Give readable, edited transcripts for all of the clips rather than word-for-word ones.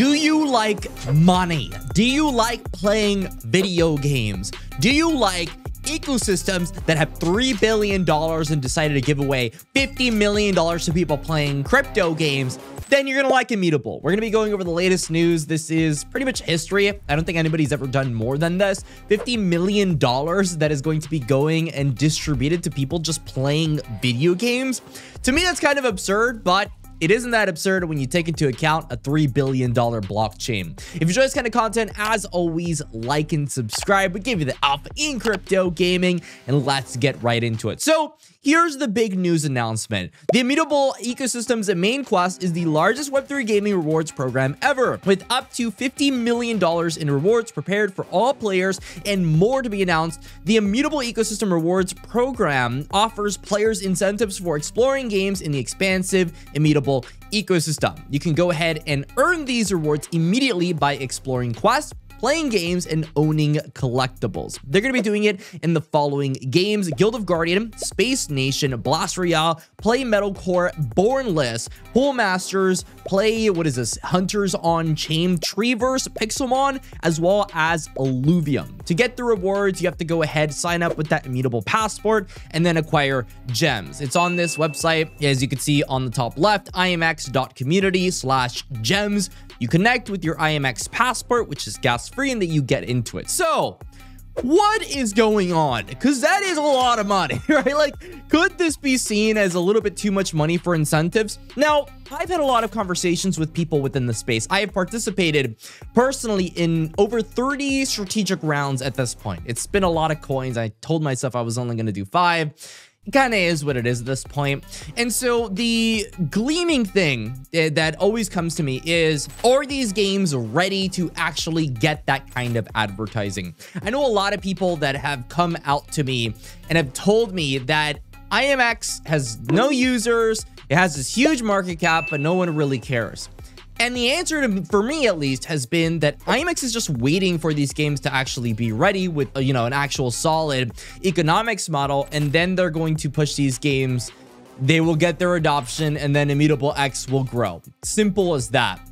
Do you like money? Do you like playing video games? Do you like ecosystems that have $3 billion and decided to give away $50 million to people playing crypto games? Then you're gonna like Immutable. We're gonna be going over the latest news. This is pretty much history. I don't think anybody's ever done more than this. $50 million that is going to be going and distributed to people just playing video games. To me, that's kind of absurd, but it isn't that absurd when you take into account a $3 billion blockchain. If you enjoy this kind of content, as always, like and subscribe. We give you the alpha in crypto gaming, and let's get right into it. So here's the big news announcement. The Immutable ecosystem's main quest is the largest Web3 gaming rewards program ever, with up to $50 million in rewards prepared for all players and more to be announced. The Immutable ecosystem rewards program offers players incentives for exploring games in the expansive Immutable ecosystem. You can go ahead and earn these rewards immediately by exploring quests, playing games, and owning collectibles. They're going to be doing it in the following games: Guild of Guardian, Space Nation, Blast Royale, Play Metalcore, Bornless, Pool Masters, Play, Hunters on Chain, Treeverse, Pixelmon, as well as Alluvium. To get the rewards, you have to go ahead, sign up with that Immutable passport, and then acquire gems. It's on this website, as you can see on the top left, imx.community/gems. You connect with your IMX passport, which is gas-free, and then you get into it. So what is going on? Because that is a lot of money, right? Like, could this be seen as a little bit too much money for incentives? Now, I've had a lot of conversations with people within the space. I have participated personally in over 30 strategic rounds at this point. It's been a lot of coins. I told myself I was only going to do 5. It kind of is what it is at this point. And so the gleaming thing that always comes to me is, are these games ready to actually get that kind of advertising? I know a lot of people that have come out to me and have told me that IMX has no users, it has this huge market cap, but no one really cares. And the answer to, for me at least, has been that IMX is just waiting for these games to actually be ready with, an actual solid economics model. And then they're going to push these games. They will get their adoption, and then Immutable X will grow. Simple as that.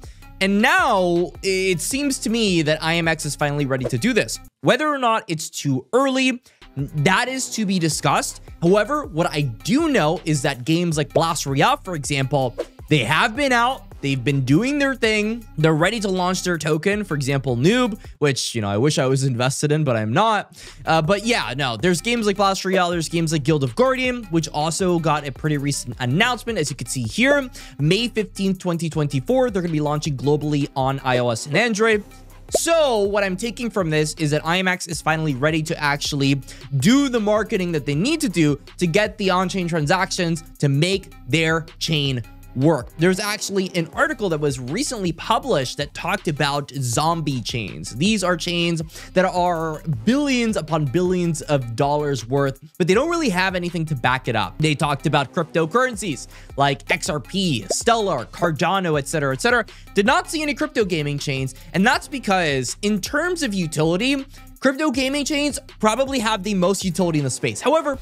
And now it seems to me that IMX is finally ready to do this. Whether or not it's too early, that is to be discussed. However, what I do know is that games like Blast Royale, for example, they have been out. They've been doing their thing. They're ready to launch their token. For example, Noob, which, I wish I was invested in, but I'm not. But yeah, no, there's games like Blast Royale. There's games like Guild of Guardian, which also got a pretty recent announcement. As you can see here, May 15th, 2024, they're going to be launching globally on iOS and Android. So what I'm taking from this is that IMX is finally ready to actually do the marketing that they need to do to get the on-chain transactions to make their chain work. There's actually an article that was recently published that talked about zombie chains. These are chains that are billions upon billions of dollars worth, but they don't really have anything to back it up. They talked about cryptocurrencies like XRP, Stellar, Cardano, etc., etc. Did not see any crypto gaming chains, and that's because in terms of utility, crypto gaming chains probably have the most utility in the space. However,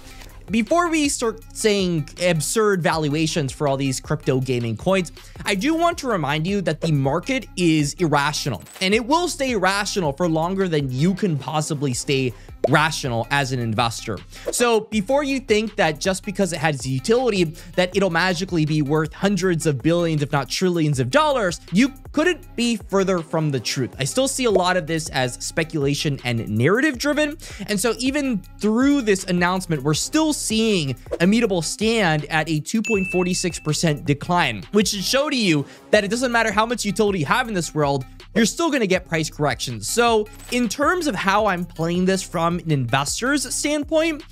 before we start saying absurd valuations for all these crypto gaming coins, I do want to remind you that the market is irrational, and it will stay irrational for longer than you can possibly stay rational as an investor. So before you think that just because it has utility that it'll magically be worth hundreds of billions, if not trillions of dollars, you couldn't be further from the truth. I still see a lot of this as speculation and narrative driven. And so even through this announcement, we're still seeing Immutable stand at a 2.46% decline, which should show to you that it doesn't matter how much utility you have in this world, you're still going to get price corrections. So in terms of how I'm playing this from an investor's standpoint,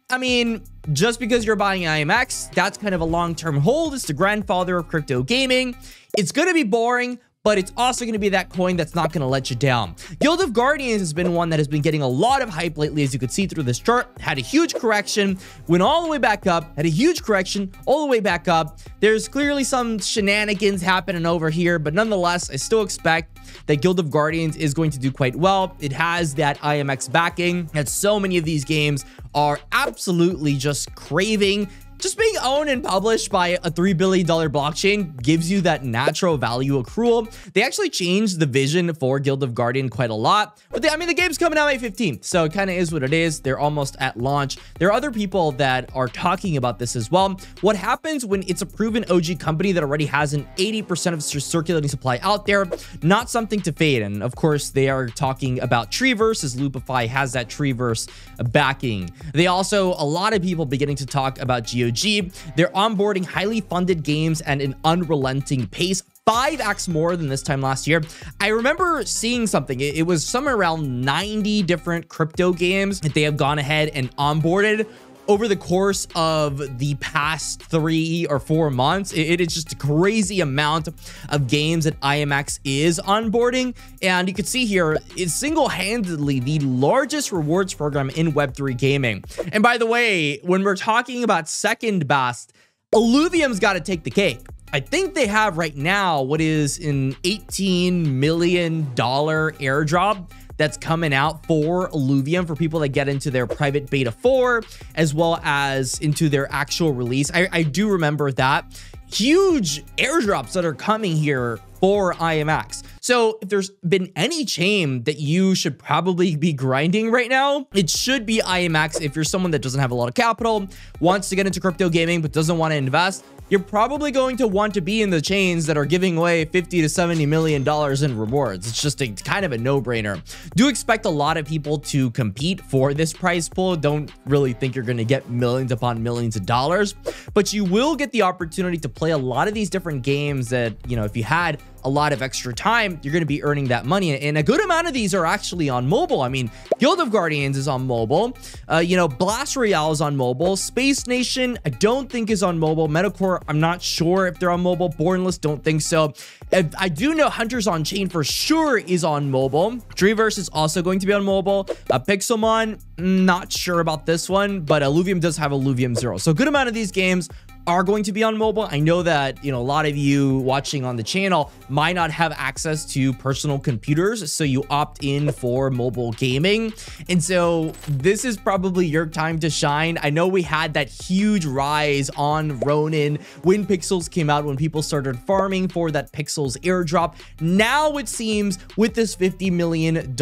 I mean, just because you're buying IMX, that's kind of a long-term hold. It's the grandfather of crypto gaming. It's going to be boring, but it's also going to be that coin that's not going to let you down. Guild of Guardians has been one that has been getting a lot of hype lately, as you could see through this chart. Had a huge correction, went all the way back up, had a huge correction, all the way back up. There's clearly some shenanigans happening over here, but nonetheless, I still expect that Guild of Guardians is going to do quite well. It has that IMX backing that so many of these games are absolutely just craving. just being owned and published by a $3 billion blockchain gives you that natural value accrual. They actually changed the vision for Guild of Guardian quite a lot, but I mean, the game's coming out May 15th, so it kind of is what it is. They're almost at launch. There are other people that are talking about this as well. What happens when it's a proven OG company that already has an 80% of circulating supply out there? Not something to fade. And of course, they are talking about Treeverse, as Loopify has that Treeverse backing. They also, a lot of people beginning to talk about GOG. They're onboarding highly funded games at an unrelenting pace, 5x more than this time last year. I remember seeing something. It was somewhere around 90 different crypto games that they have gone ahead and onboarded over the course of the past 3 or 4 months. It is just a crazy amount of games that IMX is onboarding. And you can see here, it's single-handedly the largest rewards program in Web3 gaming. And by the way, when we're talking about second best, Illuvium's got to take the cake. I think they have right now what is an $18 million airdrop that's coming out for Illuvium for people that get into their private beta 4, as well as into their actual release. I do remember that. Huge airdrops that are coming here for IMX. So if there's been any chain that you should probably be grinding right now, it should be IMX. If you're someone that doesn't have a lot of capital, wants to get into crypto gaming, but doesn't want to invest, you're probably going to want to be in the chains that are giving away $50 to $70 million in rewards. It's just kind of a no-brainer. Do expect a lot of people to compete for this prize pool. Don't really think you're going to get millions upon millions of dollars, but you will get the opportunity to play a lot of these different games that, you know, if you had a lot of extra time, you're going to be earning that money. And a good amount of these are actually on mobile. I mean, Guild of Guardians is on mobile. You know, Blast Royale is on mobile. Space Nation, I don't think is on mobile. Metacore, I'm not sure if they're on mobile. Bornless, don't think so. I do know Hunters on Chain for sure is on mobile. Treeverse is also going to be on mobile. Pixelmon, not sure about this one, but Illuvium does have Illuvium Zero. So a good amount of these games are going to be on mobile. I know that, you know, a lot of you watching on the channel might not have access to personal computers, so you opt in for mobile gaming. And so this is probably your time to shine. I know we had that huge rise on Ronin when Pixels came out, when people started farming for that Pixels airdrop. Now it seems with this $50 million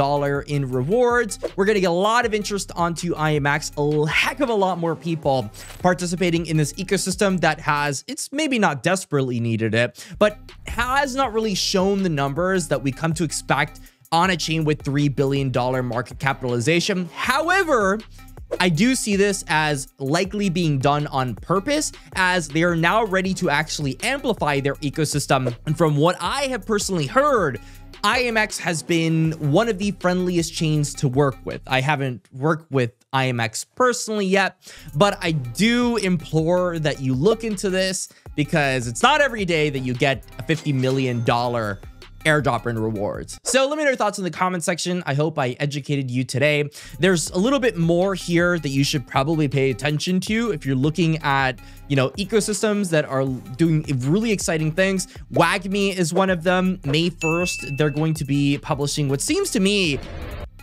in rewards, we're going to get a lot of interest onto IMX, a heck of a lot more people participating in this ecosystem that has, it's maybe not desperately needed it, but has not really shown the numbers that we come to expect on a chain with $3 billion market capitalization. However, I do see this as likely being done on purpose, as they are now ready to actually amplify their ecosystem. And from what I have personally heard, IMX has been one of the friendliest chains to work with. I haven't worked with IMX personally yet, but I do implore that you look into this, because it's not every day that you get a $50 million airdrop in rewards. So let me know your thoughts in the comment section. I hope I educated you today. There's a little bit more here that you should probably pay attention to if you're looking at, you know, ecosystems that are doing really exciting things. WAGMI is one of them. May 1st, they're going to be publishing what seems to me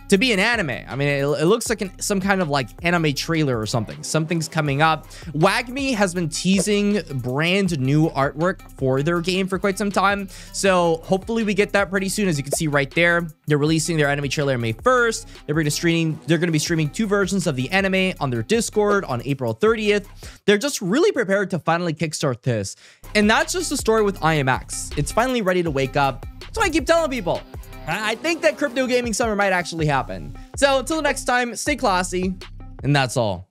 to be an anime. I mean, it looks like some kind of like anime trailer or something. Something's coming up. WAGMI has been teasing brand new artwork for their game for quite some time. So hopefully we get that pretty soon. As you can see right there, they're releasing their anime trailer May 1st. They're going to be streaming 2 versions of the anime on their Discord on April 30th. They're just really prepared to finally kickstart this. And that's just the story with IMX. It's finally ready to wake up. That's why I keep telling people, I think that crypto gaming summer might actually happen. So until next time, stay classy, and that's all.